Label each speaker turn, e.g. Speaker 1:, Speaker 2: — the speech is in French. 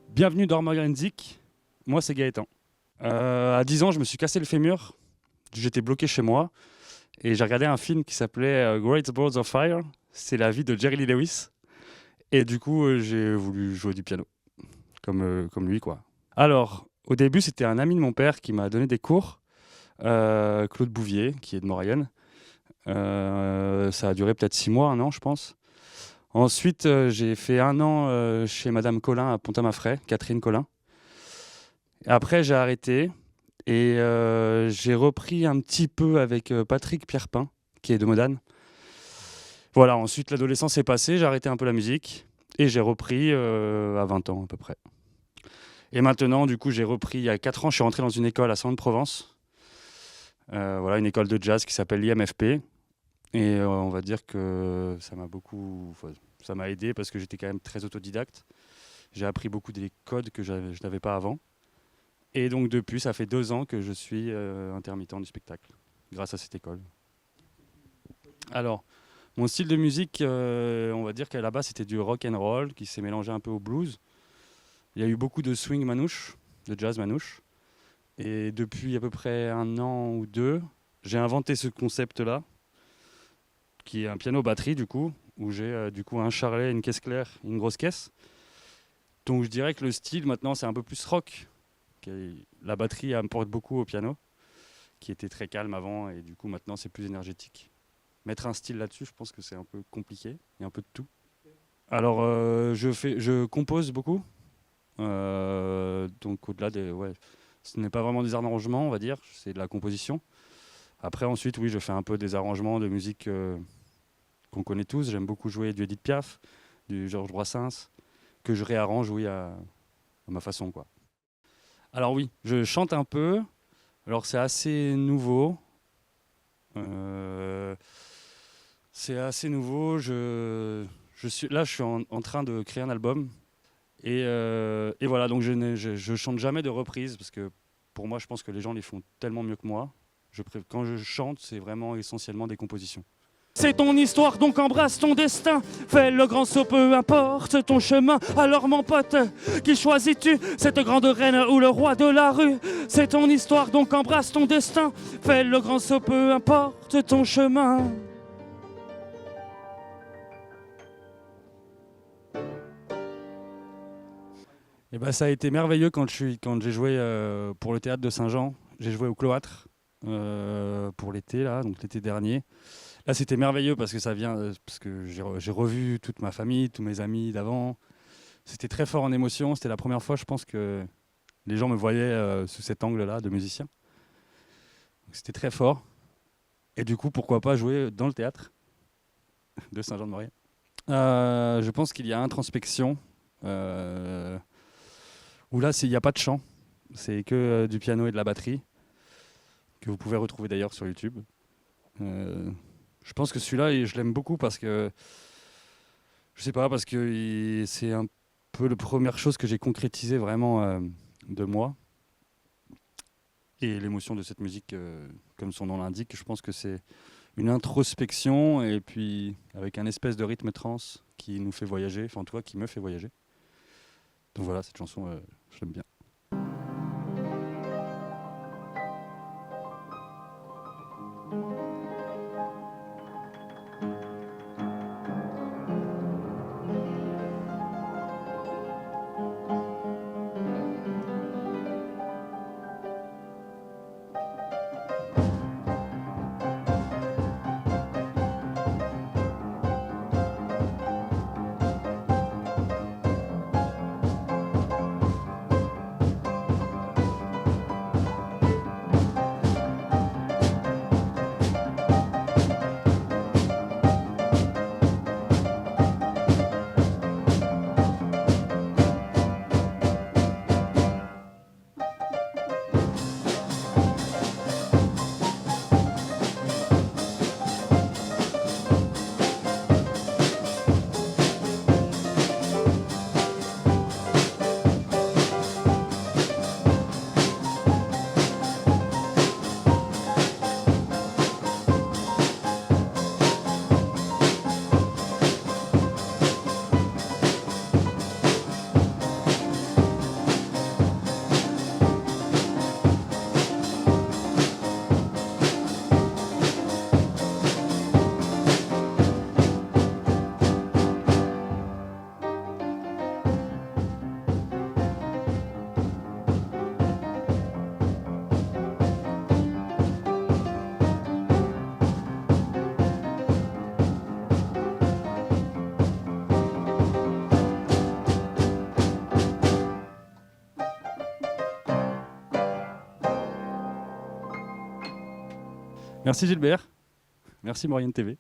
Speaker 1: Bienvenue dans Morgenzik, moi c'est Gaëtan. À 10 ans, je me suis cassé le fémur, j'étais bloqué chez moi et j'ai regardé un film qui s'appelait Great Balls of Fire. C'est la vie de Jerry Lee Lewis et du coup j'ai voulu jouer du piano comme lui quoi. Alors au début c'était un ami de mon père qui m'a donné des cours, Claude Bouvier qui est de Maurienne. Ça a duré peut-être 6 mois, 1 an je pense. Ensuite, j'ai fait 1 an chez Madame Collin à Pont-à-Mafray, Catherine Collin. Après, j'ai arrêté et j'ai repris un petit peu avec Patrick Pierrepin, qui est de Modane. Voilà, ensuite l'adolescence est passée, j'ai arrêté un peu la musique et j'ai repris à 20 ans à peu près. Et maintenant, du coup, j'ai repris il y a 4 ans, je suis rentré dans une école à Saint-Provence. Voilà, une école de jazz qui s'appelle l'IMFP. Et on va dire que ça m'a aidé parce que j'étais quand même très autodidacte. J'ai appris beaucoup des codes que je n'avais pas avant. Et donc depuis, ça fait 2 ans que je suis intermittent du spectacle, grâce à cette école. Alors, mon style de musique, on va dire qu'à la base, c'était du rock and roll qui s'est mélangé un peu au blues. Il y a eu beaucoup de swing manouche, de jazz manouche. Et depuis à peu près 1 an ou 2, j'ai inventé ce concept-là, qui est un piano-batterie du coup, où j'ai du coup un charlet, une caisse claire, une grosse caisse. Donc je dirais que le style maintenant c'est un peu plus rock. La batterie apporte beaucoup au piano, qui était très calme avant et du coup maintenant c'est plus énergétique. Mettre un style là-dessus, je pense que c'est un peu compliqué, il y a un peu de tout. Alors je compose beaucoup, donc au-delà ce n'est pas vraiment des arrangements on va dire, c'est de la composition. Après ensuite oui je fais un peu des arrangements de musique qu'on connaît tous. J'aime beaucoup jouer du Edith Piaf, du Georges Brassens, que je réarrange à ma façon quoi. Alors oui, je chante un peu. Alors c'est assez nouveau. C'est assez nouveau. Je suis en train de créer un album. Et voilà, donc je chante jamais de reprises parce que pour moi, je pense que les gens les font tellement mieux que moi. Quand je chante, c'est vraiment essentiellement des compositions. C'est ton histoire, donc embrasse ton destin. Fais le grand saut, peu importe ton chemin. Alors mon pote, qui choisis-tu? Cette grande reine ou le roi de la rue? C'est ton histoire, donc embrasse ton destin. Fais le grand saut, peu importe ton chemin. Et ben, ça a été merveilleux quand j'ai joué pour le théâtre de Saint-Jean. J'ai joué au Cloître pour l'été, là, donc l'été dernier. Là, c'était merveilleux parce que j'ai revu toute ma famille, tous mes amis d'avant. C'était très fort en émotion. C'était la première fois, je pense, que les gens me voyaient sous cet angle-là de musicien. Donc, c'était très fort. Et du coup, pourquoi pas jouer dans le théâtre de Saint-Jean-de-Maurienne. Je pense qu'il y a introspection. Où là, il n'y a pas de chant. C'est que du piano et de la batterie, que vous pouvez retrouver d'ailleurs sur YouTube. Je pense que celui-là, je l'aime beaucoup parce que, je sais pas, parce que c'est un peu la première chose que j'ai concrétisée vraiment de moi. Et l'émotion de cette musique, comme son nom l'indique, je pense que c'est une introspection et puis avec un espèce de rythme trance qui nous fait voyager, enfin en tout cas qui me fait voyager. Donc voilà, cette chanson, je l'aime bien. Merci Gilbert. Merci Moyenne TV.